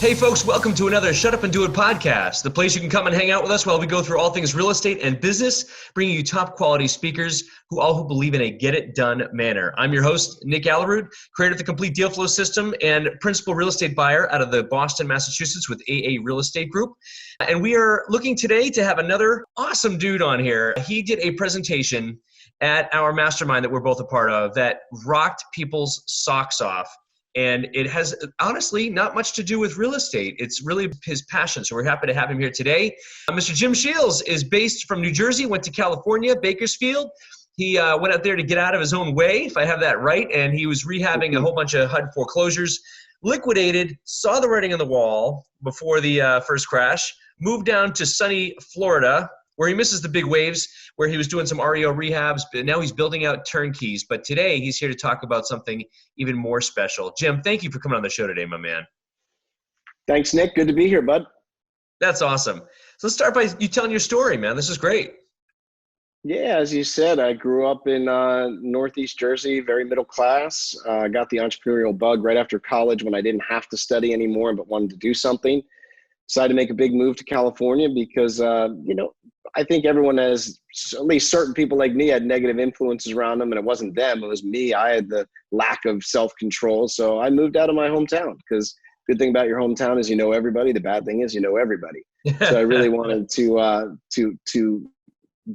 Hey folks, welcome to another Shut Up and Do It podcast, the place you can come and hang out with us while we go through all things real estate and business, bringing you top quality speakers who believe in a get it done manner. I'm your host, Nick Allerud, creator of the Complete Deal Flow System and principal real estate buyer out of the Boston, Massachusetts with AA Real Estate Group. And we are looking today to have another awesome dude on here. He did a presentation at our mastermind that we're both a part of that rocked people's socks off. And it has honestly not much to do with real estate. It's really his passion. So we're happy to have him here today. Mr. Jim Sheils is based from New Jersey, went to California, Bakersfield. He went out there to get out of his own way, if I have that right. And he was rehabbing a whole bunch of HUD foreclosures, liquidated, saw the writing on the wall before the first crash, moved down to sunny Florida, where he misses the big waves, where he was doing some REO rehabs, but now he's building out turnkeys. But today he's here to talk about something even more special. Jim, thank you for coming on the show today, my man. Thanks, Nick. Good to be here, bud. That's awesome. So let's start by you telling your story, man. This is great. Yeah, as you said, I grew up in Northeast Jersey, very middle class. I got the entrepreneurial bug right after college when I didn't have to study anymore but wanted to do something. Decided to make a big move to California because, I think everyone has, at least certain people like me, had negative influences around them, and it wasn't them, it was me. I had the lack of self-control. So I moved out of my hometown because good thing about your hometown is you know everybody. The bad thing is you know everybody. So I really wanted to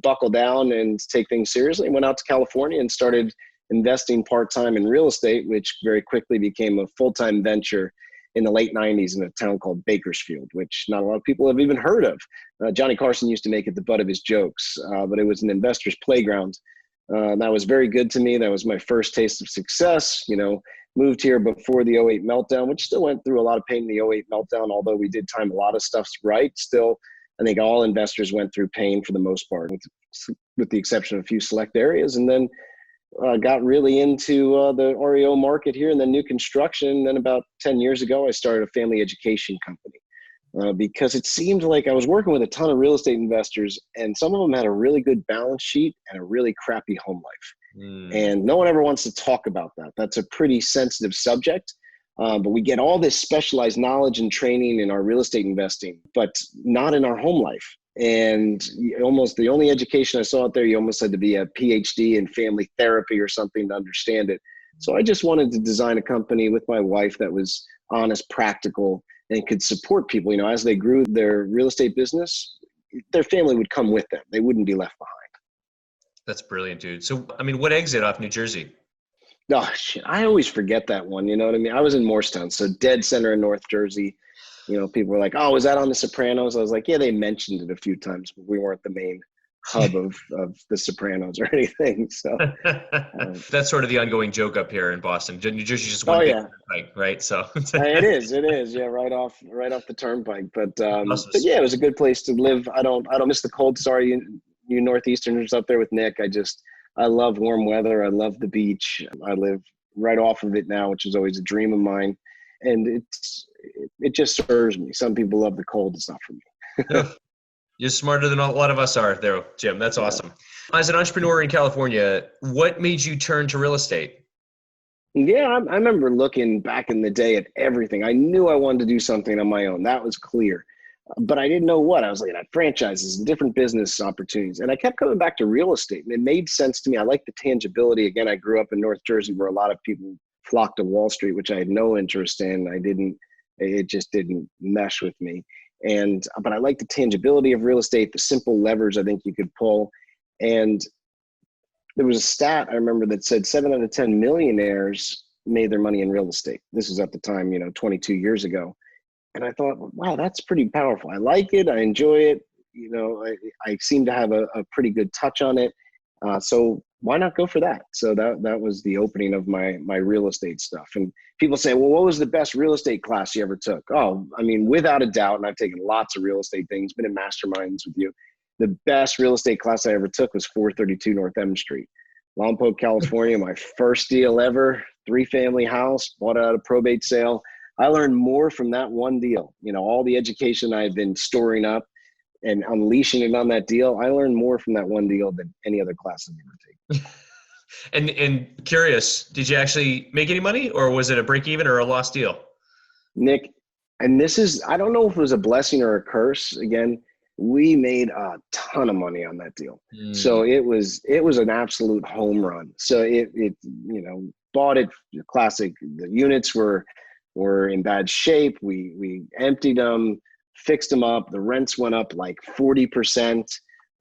buckle down and take things seriously. Went out to California and started investing part-time in real estate, which very quickly became a full-time venture in the late 90s in a town called Bakersfield, which not a lot of people have even heard of. Johnny Carson used to make it the butt of his jokes, but it was an investor's playground. That was very good to me. That was my first taste of success. Moved here before the '08 meltdown, which still went through a lot of pain in the '08 meltdown, although we did time a lot of stuff right. Still, I think all investors went through pain for the most part, with the exception of a few select areas. And then got really into the REO market here and then new construction. Then about 10 years ago, I started a family education company because it seemed like I was working with a ton of real estate investors, and some of them had a really good balance sheet and a really crappy home life. And no one ever wants to talk about that. That's a pretty sensitive subject. But we get all this specialized knowledge and training in our real estate investing, but not in our home life. And almost the only education I saw out there, you almost had to be a PhD in family therapy or something to understand it. So I just wanted to design a company with my wife that was honest, practical, and could support people. As they grew their real estate business, their family would come with them. They wouldn't be left behind. That's brilliant, dude. So, what exit off New Jersey? Oh, shit. I always forget that one. You know what I mean? I was in Morristown, so dead center in North Jersey. People were like, oh, was that on The Sopranos? I was like, yeah, they mentioned it a few times, but we weren't the main hub of The Sopranos or anything. So that's sort of the ongoing joke up here in Boston. New Jersey's just one big turnpike, right? So it is. Yeah, right off the turnpike. But yeah, it was a good place to live. I don't miss the cold. Sorry, you Northeasterners up there with Nick. I love warm weather. I love the beach. I live right off of it now, which is always a dream of mine. And it just serves me. Some people love the cold. It's not for me. You're smarter than a lot of us are there, Jim. That's awesome. As an entrepreneur in California, what made you turn to real estate? Yeah, I remember looking back in the day at everything. I knew I wanted to do something on my own. That was clear. But I didn't know what. I was looking at franchises and different business opportunities. And I kept coming back to real estate. And it made sense to me. I like the tangibility. Again, I grew up in North Jersey where a lot of people flocked to Wall Street, which I had no interest in. It just didn't mesh with me. But I like the tangibility of real estate, the simple levers I think you could pull. And there was a stat I remember that said 7 out of 10 millionaires made their money in real estate. This was at the time, 22 years ago. And I thought, wow, that's pretty powerful. I like it. I enjoy it. I seem to have a pretty good touch on it. So why not go for that? So that was the opening of my real estate stuff. And people say, well, what was the best real estate class you ever took? Oh, without a doubt, and I've taken lots of real estate things, been in masterminds with you. The best real estate class I ever took was 432 North M Street, Lompoc, California. My first deal ever, 3-family house, bought out a probate sale. I learned more from that one deal. All the education I've been storing up and unleashing it on that deal, I learned more from that one deal than any other class I've ever taken. And curious, did you actually make any money, or was it a break even or a lost deal? Nick, And this is, I don't know if it was a blessing or a curse. Again, we made a ton of money on that deal. So it was an absolute home run. So bought it classic. The units were in bad shape. We emptied them, fixed them up. The rents went up like 40%.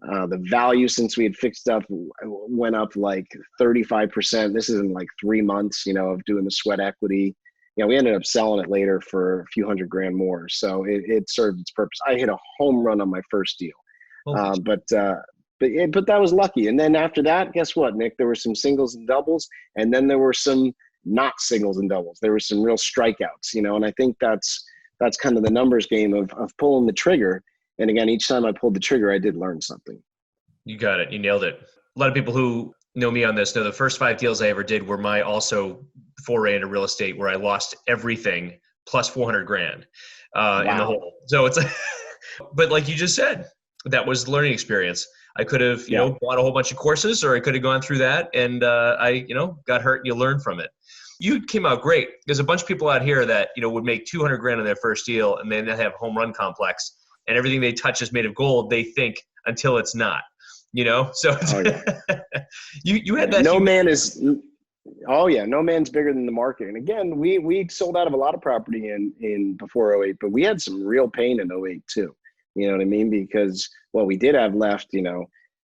The value since we had fixed up went up like 35%. This is in like 3 months, of doing the sweat equity. We ended up selling it later for a few $100,000 more. So it served its purpose. I hit a home run on my first deal. But that was lucky. And then after that, guess what, Nick? There were some singles and doubles, and then there were some not singles and doubles. There were some real strikeouts, and I think that's kind of the numbers game of pulling the trigger. And again, each time I pulled the trigger, I did learn something. You got it. You nailed it. A lot of people who know me on this know the first 5 deals I ever did were my also foray into real estate, where I lost everything plus $400,000 in the hole. So it's, but like you just said, that was the learning experience. I could have, bought a whole bunch of courses, or I could have gone through that, and I got hurt, and you learn from it. You came out great. There's a bunch of people out here that, would make $200,000 on their first deal, and then they have home run complex, and everything they touch is made of gold, they think, until it's not. So you had that. No man's bigger than the market. And again, we sold out of a lot of property in before 08, but we had some real pain in 08 too. You know what I mean? Because what we did have left,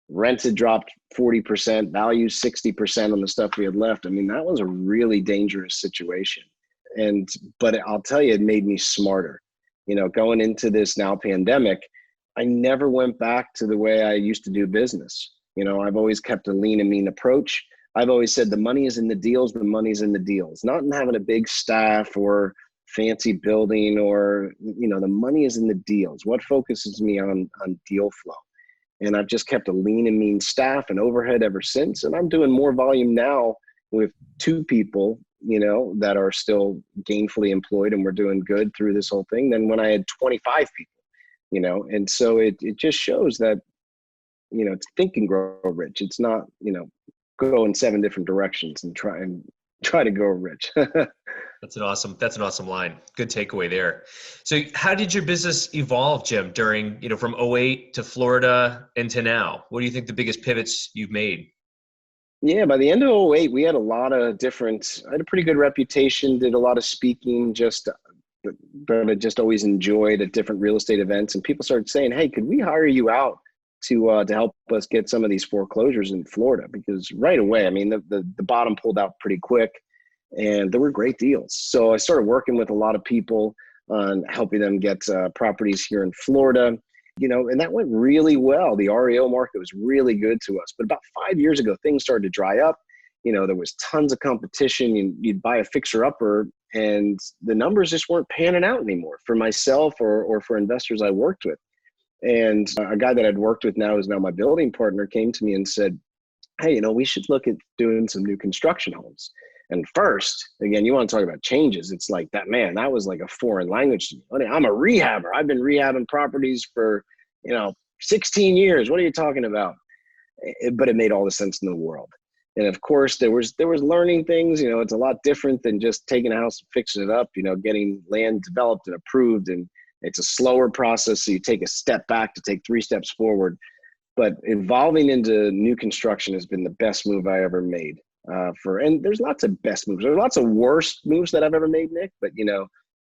rents had dropped 40%, value 60% on the stuff we had left. I mean, that was a really dangerous situation. But I'll tell you, it made me smarter. Going into this now pandemic, I never went back to the way I used to do business. I've always kept a lean and mean approach. I've always said the money is in the deals, the money's in the deals, not in having a big staff or fancy building or, the money is in the deals. What focuses me on deal flow? And I've just kept a lean and mean staff and overhead ever since. And I'm doing more volume now with 2 people, that are still gainfully employed, and we're doing good through this whole thing, than when I had 25 people. And so it just shows that, it's think and grow rich. It's not, go in 7 different directions and try to grow rich. That's an awesome line. Good takeaway there. So how did your business evolve, Jim, during, from 08 to Florida and to now? What do you think the biggest pivots you've made? Yeah, by the end of 08, we had I had a pretty good reputation, did a lot of speaking, but I just always enjoyed at different real estate events. And people started saying, hey, could we hire you out to help us get some of these foreclosures in Florida? Because right away, I mean, the bottom pulled out pretty quick, and there were great deals. So I started working with a lot of people on helping them get properties here in Florida, and that went really well. The REO market was really good to us. But about 5 years ago, things started to dry up. There was tons of competition. You'd buy a fixer-upper, and the numbers just weren't panning out anymore for myself or for investors I worked with. And a guy that I'd worked with now, is now my building partner, came to me and said, hey, we should look at doing some new construction homes. And first, again, you want to talk about changes. It's like that was like a foreign language to me. I'm a rehabber. I've been rehabbing properties for, 16 years. What are you talking about? But it made all the sense in the world. And of course, there was learning things. It's a lot different than just taking a house and fixing it up, getting land developed and approved. And it's a slower process. So you take a step back to take 3 steps forward. But evolving into new construction has been the best move I ever made. And there's lots of best moves. There's lots of worst moves that I've ever made, Nick. But,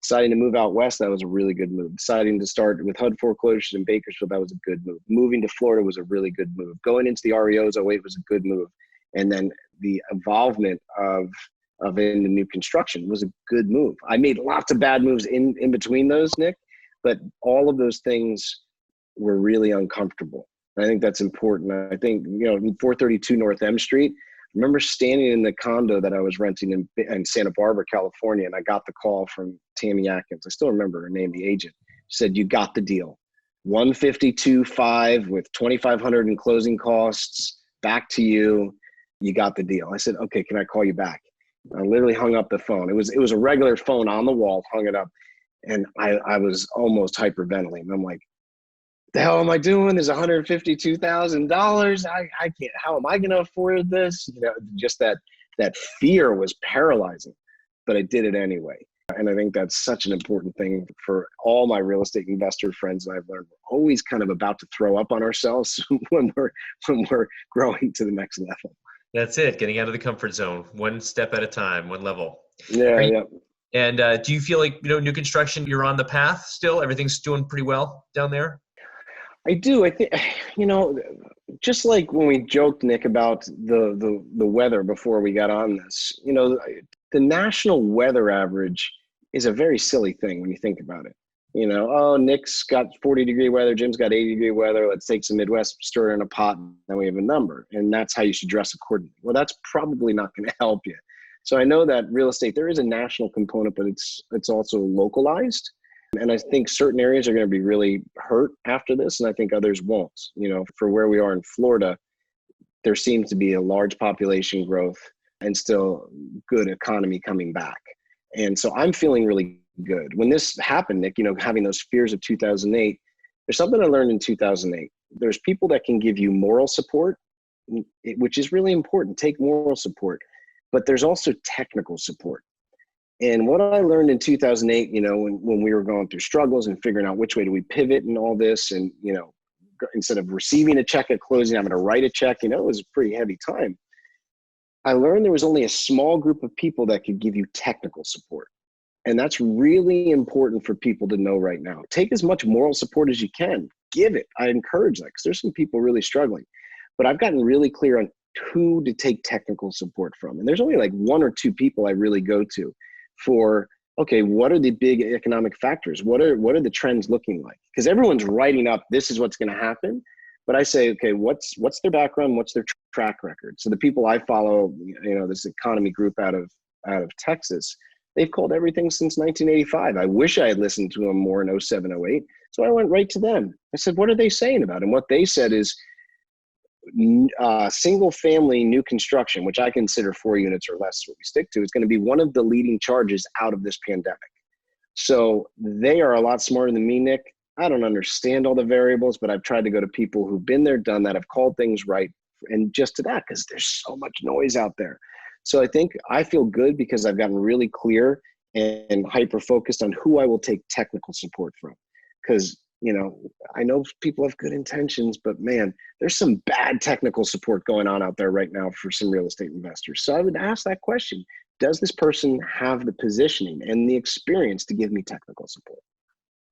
deciding to move out west, that was a really good move. Deciding to start with HUD foreclosures in Bakersfield, that was a good move. Moving to Florida was a really good move. Going into the REOs 08 was a good move. And then the involvement of into new construction was a good move. I made lots of bad moves in between those, Nick, but all of those things were really uncomfortable. And I think that's important. I think, in 432 North M Street, I remember standing in the condo that I was renting in Santa Barbara, California, and I got the call from Tammy Atkins. I still remember her name, the agent. She said, you got the deal. 152.5 with 2,500 in closing costs, back to you. You got the deal. I said, okay, can I call you back? I literally hung up the phone. It was a regular phone on the wall, hung it up. And I was almost hyperventilating. I'm like, the hell am I doing? There's $152,000. I can't, how am I going to afford this? Just that fear was paralyzing, but I did it anyway. And I think that's such an important thing for all my real estate investor friends. I've learned we're always kind of about to throw up on ourselves when we're growing to the next level. That's it. Getting out of the comfort zone, one step at a time, one level. Yeah, yeah. And do you feel like, new construction, you're on the path still? Everything's doing pretty well down there? I do. I think, just like when we joked, Nick, about the weather before we got on this, the national weather average is a very silly thing when you think about it. Oh, Nick's got 40-degree weather, Jim's got 80-degree weather. Let's take some Midwest, stir it in a pot, and then we have a number. And that's how you should dress accordingly. Well, that's probably not going to help you. So I know that real estate, there is a national component, but it's also localized. And I think certain areas are going to be really hurt after this, and I think others won't. For where we are in Florida, there seems to be a large population growth and still good economy coming back. And so I'm feeling really good. When this happened, Nick, having those fears of 2008, there's something I learned in 2008. There's people that can give you moral support, which is really important. Take moral support. But there's also technical support. And what I learned in 2008, when we were going through struggles and figuring out which way do we pivot and all this, and, instead of receiving a check at closing, having to write a check, it was a pretty heavy time. I learned there was only a small group of people that could give you technical support. And that's really important for people to know right now. Take as much moral support as you can. Give it. I encourage that, because there's some people really struggling. But I've gotten really clear on who to take technical support from. And there's only like one or two people I really go to for, okay, what are the big economic factors? What are the trends looking like? Because everyone's writing up, this is what's going to happen. But I say, okay, what's their background? What's their track record? So the people I follow, this economy group out of Texas, they've called everything since 1985. I wish I had listened to them more in 07, 08. So I went right to them. I said, what are they saying about it? And what they said is single family new construction, which I consider 4 units or less, what we stick to, is going to be one of the leading charges out of this pandemic. So they are a lot smarter than me, Nick. I don't understand all the variables, but I've tried to go to people who've been there, done that, have called things right, and just to that, because there's so much noise out there. So I think I feel good because I've gotten really clear and hyper-focused on who I will take technical support from. Because, I know people have good intentions, but man, there's some bad technical support going on out there right now for some real estate investors. So I would ask that question. Does this person have the positioning and the experience to give me technical support?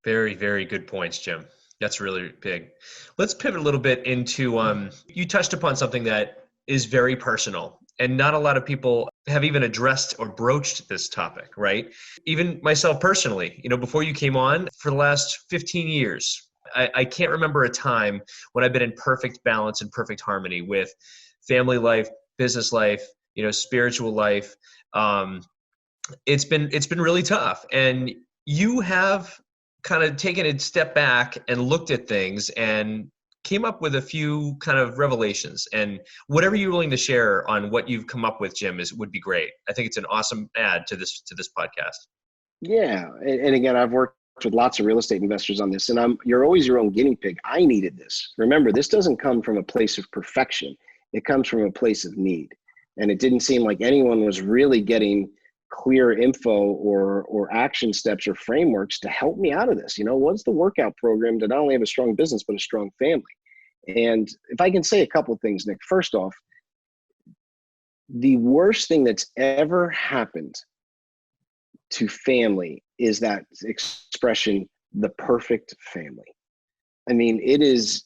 Very, very good points, Jim. That's really big. Let's pivot a little bit into, you touched upon something that is very personal, and not a lot of people have even addressed or broached this topic, right? Even myself personally, before you came on, for the last 15 years, I can't remember a time when I've been in perfect balance and perfect harmony with family life, business life, spiritual life. It's been really tough. And you have kind of taken a step back and looked at things and came up with a few kind of revelations. And whatever you're willing to share on what you've come up with, Jim, would be great. I think it's an awesome add to this podcast. Yeah. And again, I've worked with lots of real estate investors on this, and you're always your own guinea pig. I needed this. Remember, this doesn't come from a place of perfection. It comes from a place of need. And it didn't seem like anyone was really getting clear info or action steps or frameworks to help me out of this. What's the workout program to not only have a strong business, but a strong family? And if I can say a couple of things, Nick, first off, the worst thing that's ever happened to family is that expression, the perfect family. I mean, it is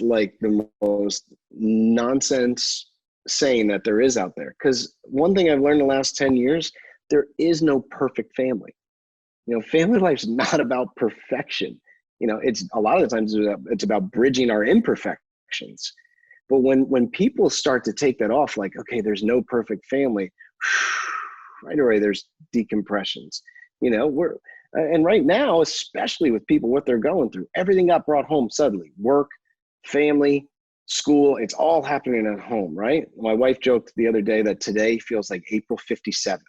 like the most nonsense saying that there is out there. Because one thing I've learned in the last 10 years, there is no perfect family. Family life's not about perfection. It's a lot of the times it's about bridging our imperfections. But when people start to take that off, like, okay, there's no perfect family, right away there's decompressions. And right now, especially with people, what they're going through, everything got brought home suddenly. Work, family, school, it's all happening at home, right? My wife joked the other day that today feels like April 57th.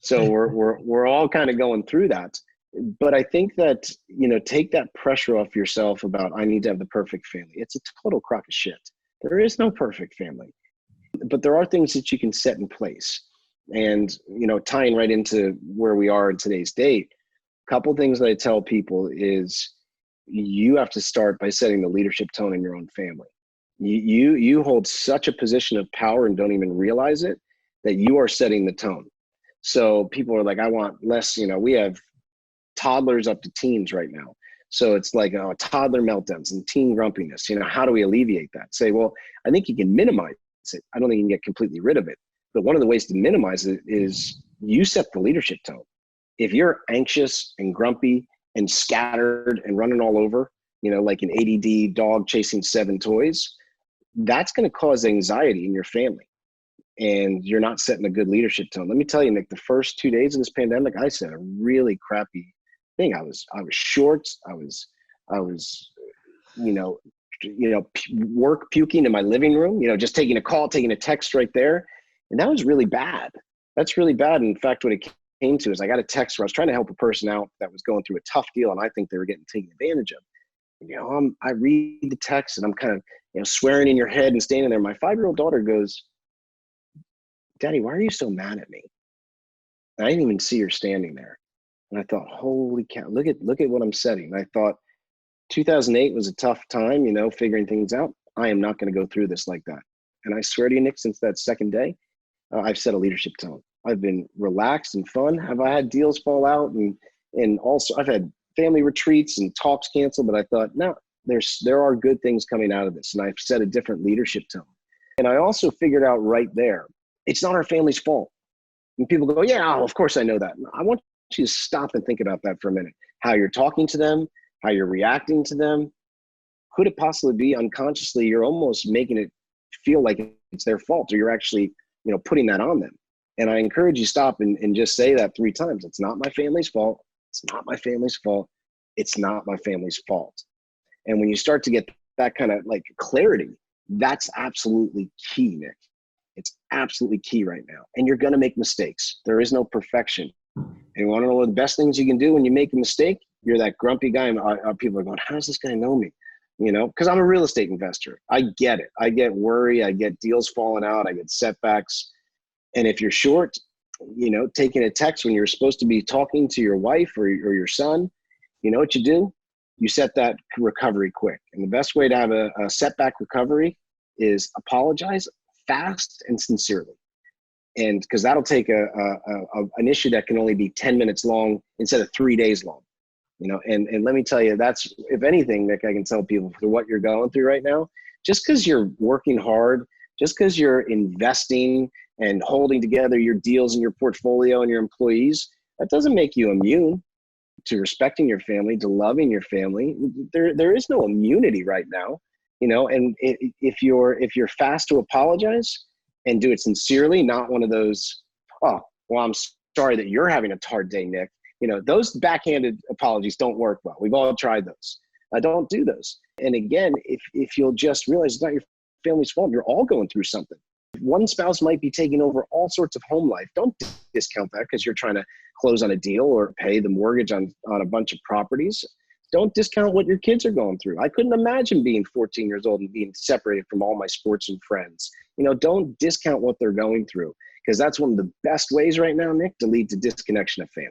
So we're all kind of going through that. But I think that, take that pressure off yourself about, I need to have the perfect family. It's a total crock of shit. There is no perfect family. But there are things that you can set in place. And, tying right into where we are in today's date, a couple things that I tell people is you have to start by setting the leadership tone in your own family. You hold such a position of power and don't even realize it, that you are setting the tone. So people are like, I want less, we have toddlers up to teens right now. So it's like toddler meltdowns and teen grumpiness. How do we alleviate that? Say, well, I think you can minimize it. I don't think you can get completely rid of it. But one of the ways to minimize it is you set the leadership tone. If you're anxious and grumpy and scattered and running all over, like an ADD dog chasing 7 toys, that's going to cause anxiety in your family. And you're not setting a good leadership tone. Let me tell you, Nick, the first 2 days of this pandemic, I said a really crappy thing. I was short. I was, work puking in my living room, just taking a call, taking a text right there. And that was really bad. That's really bad. In fact, what it came to is I got a text where I was trying to help a person out that was going through a tough deal. And I think they were getting taken advantage of. I read the text and I'm kind of, swearing in your head and standing there. My 5-year-old daughter goes, Daddy, why are you so mad at me? And I didn't even see her standing there. And I thought, holy cow, look at what I'm setting. And I thought 2008 was a tough time, figuring things out. I am not going to go through this like that. And I swear to you, Nick, since that second day, I've set a leadership tone. I've been relaxed and fun. Have I had deals fall out? And also I've had family retreats and talks canceled, but I thought, no, there are good things coming out of this. And I've set a different leadership tone. And I also figured out right there, it's not our family's fault. And people go, yeah, of course I know that. I want you to stop and think about that for a minute. How you're talking to them, how you're reacting to them. Could it possibly be unconsciously you're almost making it feel like it's their fault, or you're actually, putting that on them? And I encourage you stop and just say that 3 times. It's not my family's fault. It's not my family's fault. It's not my family's fault. And when you start to get that kind of like clarity, that's absolutely key, Nick. It's absolutely key right now. And you're going to make mistakes. There is no perfection. And you want to know what the best things you can do when you make a mistake? You're that grumpy guy. And people are going, how does this guy know me? Because I'm a real estate investor. I get it. I get worry. I get deals falling out. I get setbacks. And if you're short, taking a text when you're supposed to be talking to your wife or your son, you know what you do? You set that recovery quick. And the best way to have a setback recovery is apologize fast and sincerely. And because that'll take an issue that can only be 10 minutes long instead of 3 days long. And let me tell you, that's, if anything, Nick, I can tell people for what you're going through right now, just because you're working hard, just because you're investing and holding together your deals and your portfolio and your employees, that doesn't make you immune to respecting your family, to loving your family. There is no immunity right now, and if you're fast to apologize and do it sincerely, not one of those, oh, well, I'm sorry that you're having a hard day, Nick. Those backhanded apologies don't work well. We've all tried those. Don't do those. And again, if you'll just realize it's not your family's fault, you're all going through something. One spouse might be taking over all sorts of home life. Don't discount that because you're trying to close on a deal or pay the mortgage on a bunch of properties. Don't discount what your kids are going through. I couldn't imagine being 14 years old and being separated from all my sports and friends. Don't discount what they're going through, because that's one of the best ways right now, Nick, to lead to disconnection of family.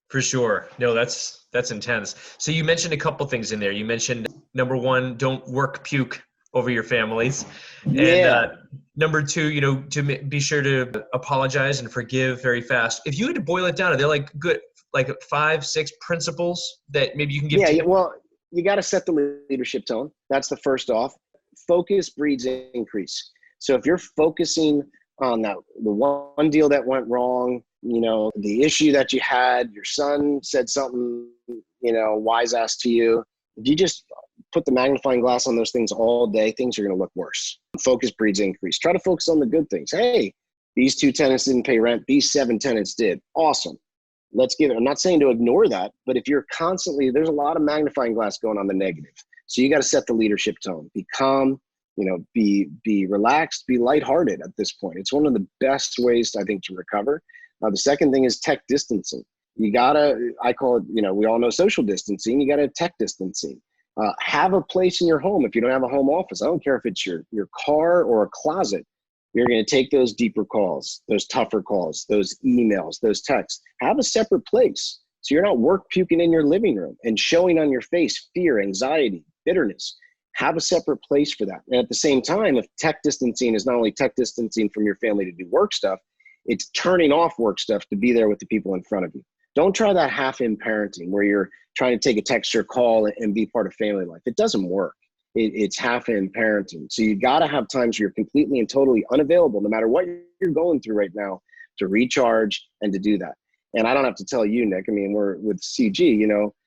For sure. No, that's intense. So you mentioned a couple things in there. You mentioned, number 1, don't work puke over your families. And number 2, to be sure to apologize and forgive very fast. If you had to boil it down, are there like good, like 5, 6 principles that maybe you can give? Yeah, well, you got to set the leadership tone. That's the first off. Focus breeds increase. So if you're focusing on the one deal that went wrong, the issue that you had, your son said something, wise ass to you. If you just put the magnifying glass on those things all day, things are going to look worse. Focus breeds increase. Try to focus on the good things. Hey, these 2 tenants didn't pay rent. These 7 tenants did. Awesome. Let's give it. I'm not saying to ignore that, but if you're constantly, there's a lot of magnifying glass going on the negative. So you got to set the leadership tone. Be calm, be relaxed, be lighthearted at this point. It's one of the best ways, I think, to recover. The second thing is tech distancing. You gotta, I call it, we all know social distancing. You gotta tech distancing. Have a place in your home. If you don't have a home office, I don't care if it's your car or a closet. You're going to take those deeper calls, those tougher calls, those emails, those texts. Have a separate place. So you're not work puking in your living room and showing on your face fear, anxiety, bitterness. Have a separate place for that. And at the same time, if tech distancing is not only tech distancing from your family to do work stuff, it's turning off work stuff to be there with the people in front of you. Don't try that half-in parenting where you're trying to take a text or call and be part of family life. It doesn't work. It's half-in parenting. So you got to have times where you're completely and totally unavailable, no matter what you're going through right now, to recharge and to do that. And I don't have to tell you, Nick, I mean, we're with CG,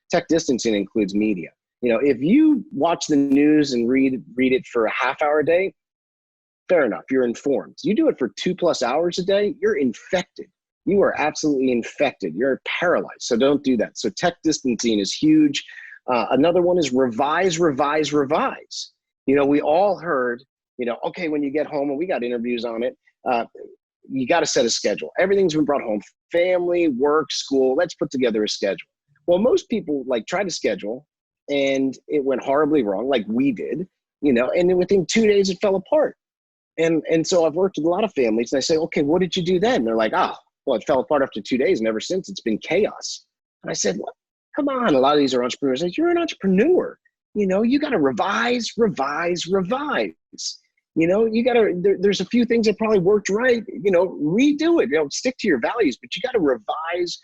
tech distancing includes media. If you watch the news and read it for a half hour a day, fair enough, you're informed. You do it for 2+ hours a day, you're infected. You are absolutely infected. You're paralyzed. So don't do that. So tech distancing is huge. Another one is revise. We all heard, okay, when you get home, and we got interviews on it, you got to set a schedule. Everything's been brought home, family, work, school, let's put together a schedule. Well, most people try to schedule and it went horribly wrong, like we did, and then within 2 days it fell apart. And so I've worked with a lot of families and I say, okay, what did you do then? They're like, well, it fell apart after 2 days, and ever since it's been chaos. And I said, what? Come on. A lot of these are entrepreneurs. You're an entrepreneur. You got to revise. You got to, there's a few things that probably worked right, redo it, stick to your values, but you got to revise,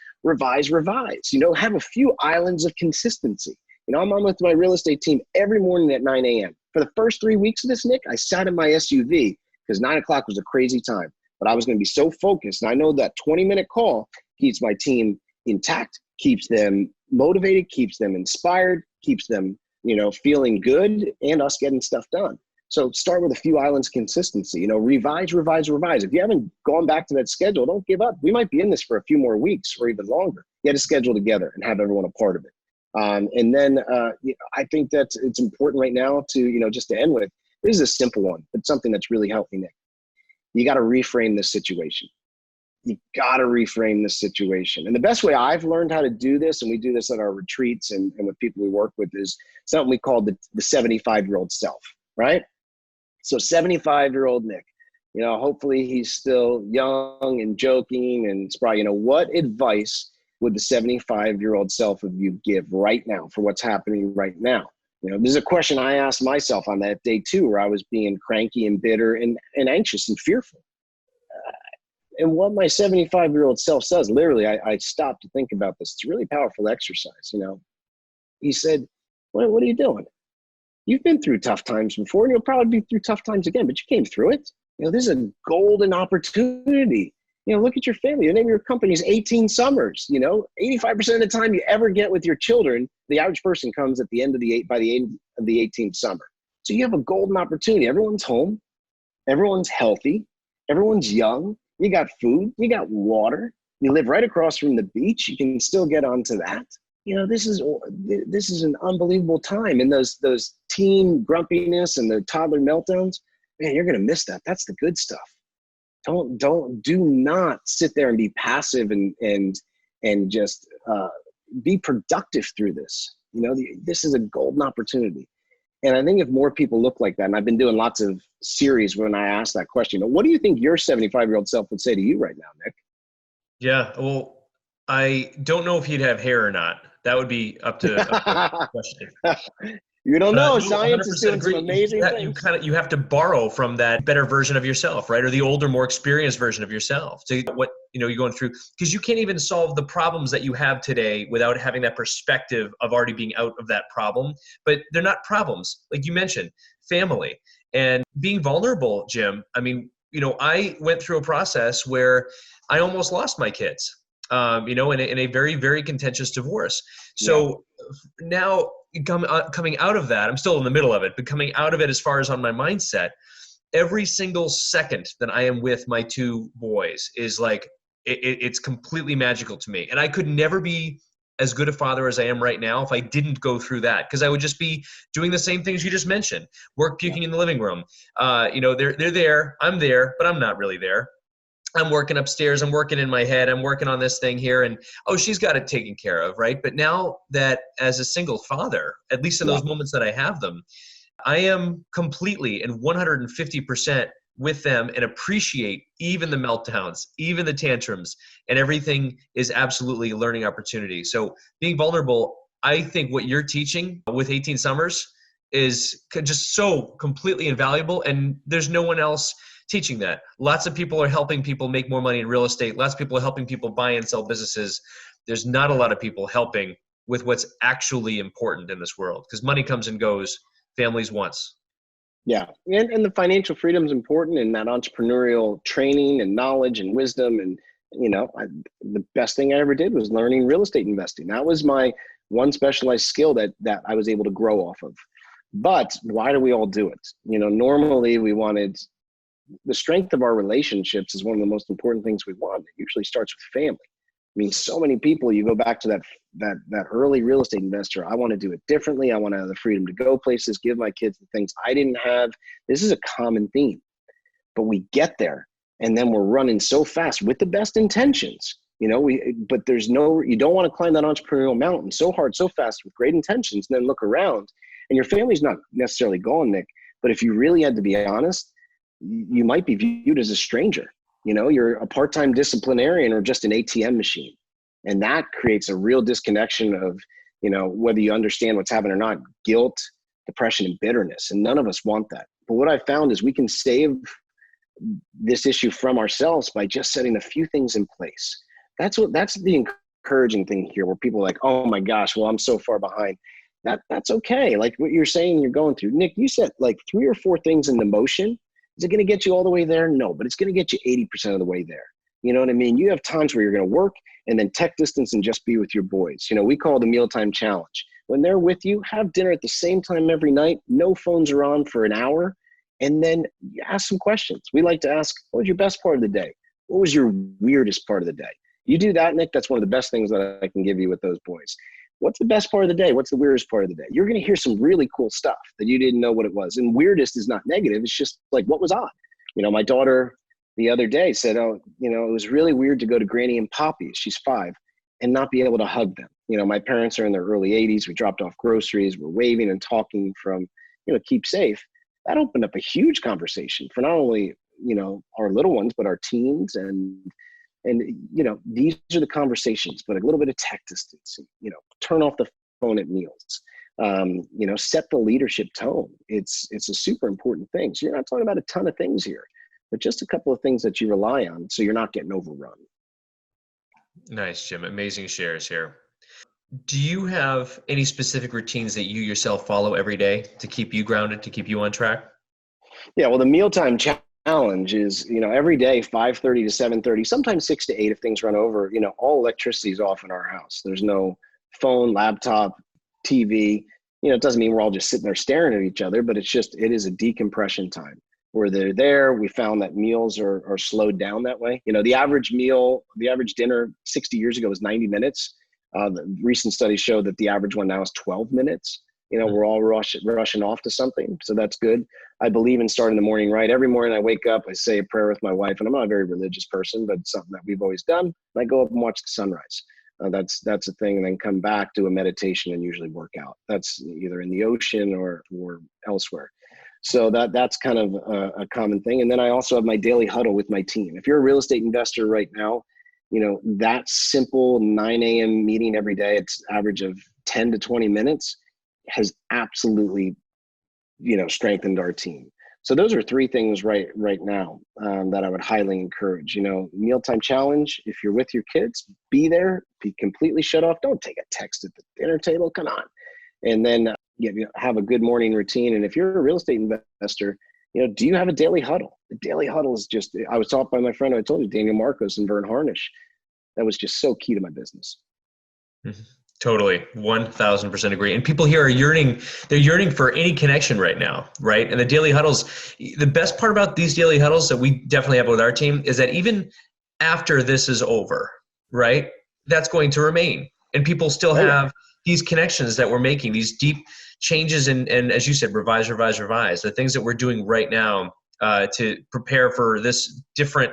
have a few islands of consistency. I'm on with my real estate team every morning at 9 a.m. For the first 3 weeks of this, Nick, I sat in my SUV because 9 o'clock was a crazy time. But I was going to be so focused. And I know that 20-minute call keeps my team intact, keeps them motivated, keeps them inspired, keeps them, feeling good, and us getting stuff done. So start with a few islands consistency, revise. If you haven't gone back to that schedule, don't give up. We might be in this for a few more weeks or even longer. Get a schedule together and have everyone a part of it. And then I think that it's important right now to, just to end with, this is a simple one, but something that's really helped me, Nick. You got to reframe this situation. And the best way I've learned how to do this, and we do this at our retreats and with people we work with, is something we call the 75-year-old self, right? So 75-year-old Nick, hopefully he's still young and joking and it's probably, what advice would the 75-year-old self of you give right now for what's happening right now? This is a question I asked myself on that day too, where I was being cranky and bitter and anxious and fearful. And what my 75-year-old self says, literally, I stopped to think about this. It's a really powerful exercise. He said, what are you doing? You've been through tough times before, and you'll probably be through tough times again, but you came through it. This is a golden opportunity. Look at your family. The name of your company is 18 Summers. 85% of the time you ever get with your children, the average person comes by the end of the 18th summer. So you have a golden opportunity. Everyone's home. Everyone's healthy. Everyone's young. You got food. You got water. You live right across from the beach. You can still get onto that. This is an unbelievable time. And those teen grumpiness and the toddler meltdowns, man, you're going to miss that. That's the good stuff. Do not sit there and be passive and just be productive through this. This is a golden opportunity. And I think if more people look like that, and I've been doing lots of series when I ask that question, what do you think your 75-year-old self would say to you right now, Nick? Yeah, well, I don't know if he'd have hair or not. That would be up to question. You don't know. No, Science is doing some amazing things. You have to borrow from that better version of yourself, right? Or the older, more experienced version of yourself. So what you're going through, because you can't even solve the problems that you have today without having that perspective of already being out of that problem. But they're not problems, like you mentioned, family and being vulnerable, Jim. I mean, I went through a process where I almost lost my kids. In a very, very contentious divorce. So now coming out of that, I'm still in the middle of it, but coming out of it as far as on my mindset, every single second that I am with my two boys is like, it's completely magical to me. And I could never be as good a father as I am right now if I didn't go through that, because I would just be doing the same things you just mentioned, work puking in the living room. They're there, I'm there, but I'm not really there. I'm working upstairs, I'm working in my head, I'm working on this thing here, and she's got it taken care of, right? But now that as a single father, at least in those moments that I have them, I am completely and 150% with them and appreciate even the meltdowns, even the tantrums, and everything is absolutely a learning opportunity. So being vulnerable, I think what you're teaching with 18 Summers is just so completely invaluable, and there's no one else teaching that. Lots of people are helping people make more money in real estate. Lots of people are helping people buy and sell businesses. There's not a lot of people helping with what's actually important in this world, because money comes and goes, families once. Yeah. And the financial freedom is important, and that entrepreneurial training and knowledge and wisdom. And, the best thing I ever did was learning real estate investing. That was my one specialized skill that I was able to grow off of. But why do we all do it? Normally we wanted the strength of our relationships is one of the most important things we want. It usually starts with family. I mean, so many people, you go back to that early real estate investor. I want to do it differently. I want to have the freedom to go places, give my kids the things I didn't have. This is a common theme, but we get there and then we're running so fast with the best intentions, but you don't want to climb that entrepreneurial mountain so hard, so fast with great intentions, and then look around and your family's not necessarily gone, Nick. But if you really had to be honest, you might be viewed as a stranger. You're a part-time disciplinarian or just an ATM machine. And that creates a real disconnection of, whether you understand what's happening or not, guilt, depression, and bitterness. And none of us want that. But what I found is we can save this issue from ourselves by just setting a few things in place. That's the encouraging thing here, where people are like, oh my gosh, well, I'm so far behind. That's okay. Like what you're saying you're going through. Nick, you set like 3 or 4 things into motion. Is it going to get you all the way there? No, but it's going to get you 80% of the way there. You know what I mean? You have times where you're going to work and then tech distance and just be with your boys. We call it the Mealtime Challenge. When they're with you, have dinner at the same time every night. No phones are on for an hour. And then you ask some questions. We like to ask, what was your best part of the day? What was your weirdest part of the day? You do that, Nick, that's one of the best things that I can give you with those boys. What's the best part of the day? What's the weirdest part of the day? You're going to hear some really cool stuff that you didn't know what it was. And weirdest is not negative. It's just like, what was odd? My daughter the other day said, it was really weird to go to Granny and Poppy, she's 5, and not be able to hug them. My parents are in their early 80s. We dropped off groceries. We're waving and talking from, keep safe. That opened up a huge conversation for not only, our little ones, but our teens. And these are the conversations, but a little bit of tech distance, turn off the phone at meals, set the leadership tone. It's a super important thing. So you're not talking about a ton of things here, but just a couple of things that you rely on so you're not getting overrun. Nice, Jim. Amazing shares here. Do you have any specific routines that you yourself follow every day to keep you grounded, to keep you on track? Yeah, well, the Mealtime Challenge is, every day, 5:30 to 7:30, sometimes 6 to 8 if things run over, all electricity is off in our house. There's no phone, laptop, TV. It doesn't mean we're all just sitting there staring at each other, but it is a decompression time where they're there. We found that meals are slowed down that way. The average dinner 60 years ago was 90 minutes. The recent studies show that the average one now is 12 minutes. We're all rushing off to something. So that's good. I believe in starting the morning right. Every morning I wake up, I say a prayer with my wife, and I'm not a very religious person, but it's something that we've always done. And I go up and watch the sunrise. That's a thing, and then come back, do a meditation, and usually work out. That's either in the ocean or elsewhere. So that's kind of a common thing. And then I also have my daily huddle with my team. If you're a real estate investor right now, that simple 9 a.m. meeting every day, it's average of 10 to 20 minutes, has absolutely, strengthened our team. So those are 3 things right now that I would highly encourage. Mealtime Challenge, if you're with your kids, be there, be completely shut off. Don't take a text at the dinner table. Come on. And then have a good morning routine. And if you're a real estate investor, do you have a daily huddle? The daily huddle is just, I was taught by my friend, I told you, Daniel Marcos and Vern Harnish. That was just so key to my business. Mm-hmm. Totally. 1000% agree. And people here they're yearning for any connection right now, right? And the daily huddles, the best part about these daily huddles that we definitely have with our team is that even after this is over, right, that's going to remain. And people still have these connections that we're making, these deep changes and as you said, revise, the things that we're doing right now to prepare for this different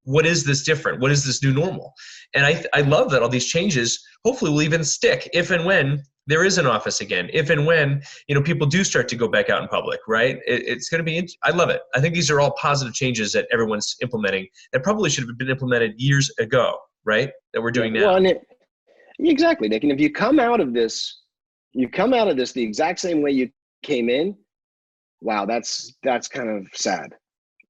what is this different? What is this new normal? And I love that all these changes hopefully will even stick if and when there is an office again, if and when, people do start to go back out in public, right? It's going to be, I love it. I think these are all positive changes that everyone's implementing that probably should have been implemented years ago, right? That we're doing now. Well, exactly, Nick. And if you come out of this the exact same way you came in, wow, that's kind of sad.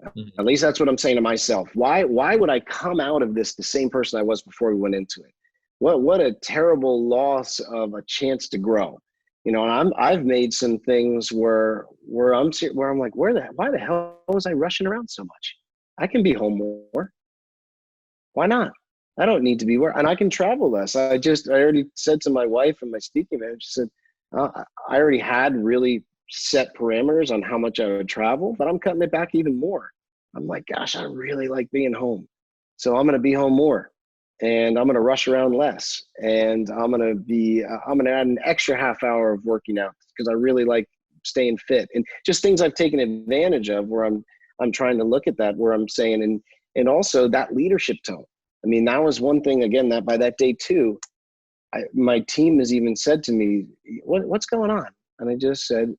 Mm-hmm. At least that's what I'm saying to myself. Why would I come out of this the same person I was before we went into it? What a terrible loss of a chance to grow. And I've made some things where I'm like, why the hell was I rushing around so much? I can be home more. Why not? I don't need to be and I can travel less. I already said to my wife and my speaking manager, said, I already had really set parameters on how much I would travel, but I'm cutting it back even more. I'm like, gosh, I really like being home. So I'm going to be home more. And I'm going to rush around less. And I'm going to add an extra half hour of working out because I really like staying fit. And just things I've taken advantage of where I'm trying to look at that, where I'm saying, and also that leadership tone. I mean, that was one thing, again, that by that day too, my team has even said to me, what's going on? And I just said,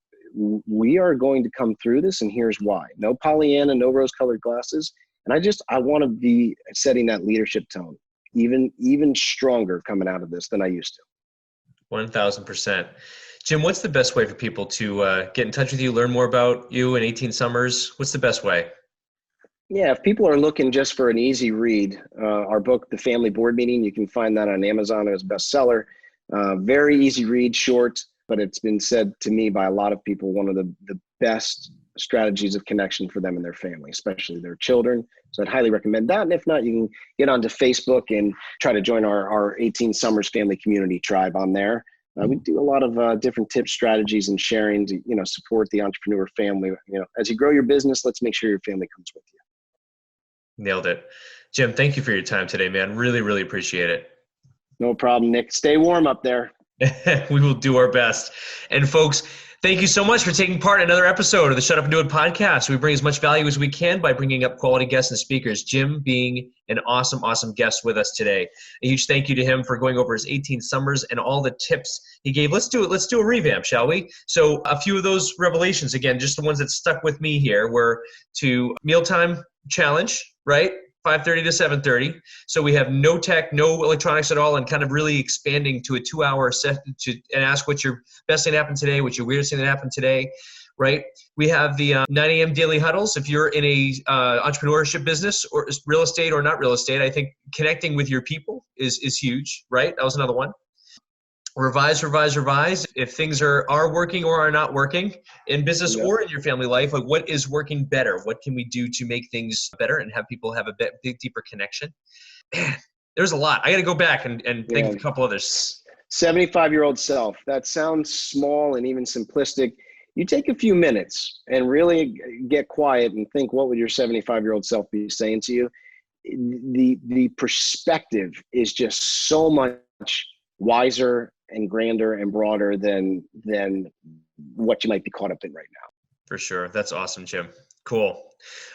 we are going to come through this, and here's why. No Pollyanna, no rose-colored glasses. And I want to be setting that leadership tone, even stronger coming out of this than I used to. 1,000%. Jim, what's the best way for people to get in touch with you, learn more about you and 18 Summers? What's the best way? Yeah, if people are looking just for an easy read, our book, The Family Board Meeting, you can find that on Amazon as a bestseller. Very easy read, short, but it's been said to me by a lot of people, one of the best strategies of connection for them and their family, especially their children. So I'd highly recommend that. And if not, you can get onto Facebook and try to join our 18 Summers Family Community Tribe on there. We do a lot of different tips, strategies, and sharing to, support the entrepreneur family. As you grow your business, let's make sure your family comes with you. Nailed it. Jim, thank you for your time today, man. Really, really appreciate it. No problem, Nick. Stay warm up there. We will do our best. And folks, thank you so much for taking part in another episode of the Shut Up and Do It podcast. We bring as much value as we can by bringing up quality guests and speakers. Jim being an awesome, awesome guest with us today. A huge thank you to him for going over his 18 summers and all the tips he gave. Let's do it. Let's do a revamp, shall we? So a few of those revelations, again, just the ones that stuck with me here, were to Mealtime Challenge, right? 5:30 to 7:30. So we have no tech, no electronics at all, and kind of really expanding to a 2-hour session and ask what's your best thing that happened today, what's your weirdest thing that happened today, right? We have the 9 a.m. daily huddles. If you're in a entrepreneurship business or real estate or not real estate, I think connecting with your people is huge, right? That was another one. Revise. If things are working or are not working in business or in your family life, like what is working better? What can we do to make things better and have people have a big, deeper connection? Man, there's a lot. I got to go back and think of a couple others. 75-year-old self. That sounds small and even simplistic. You take a few minutes and really get quiet and think, what would your 75-year-old self be saying to you? The perspective is just so much wiser and grander and broader than what you might be caught up in right now. For sure. That's awesome, Jim. Cool.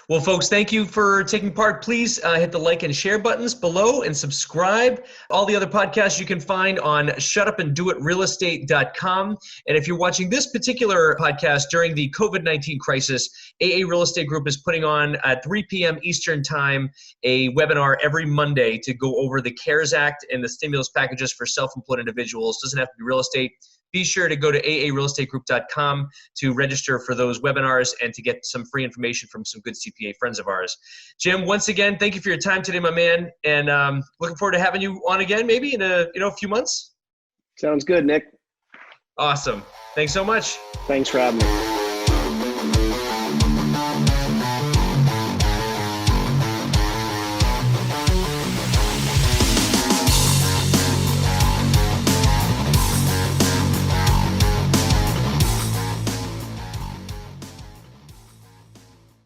Well, folks, thank you for taking part. Please hit the like and share buttons below and subscribe. All the other podcasts you can find on shutupanddoitrealestate.com. And if you're watching this particular podcast during the COVID-19 crisis, AA Real Estate Group is putting on at 3 p.m. Eastern Time a webinar every Monday to go over the CARES Act and the stimulus packages for self-employed individuals. Doesn't have to be real estate. Be sure to go to aarealestategroup.com to register for those webinars and to get some free information from some good CPA friends of ours. Jim, once again, thank you for your time today, my man, and looking forward to having you on again, maybe in a few months. Sounds good, Nick. Awesome. Thanks so much. Thanks for having me.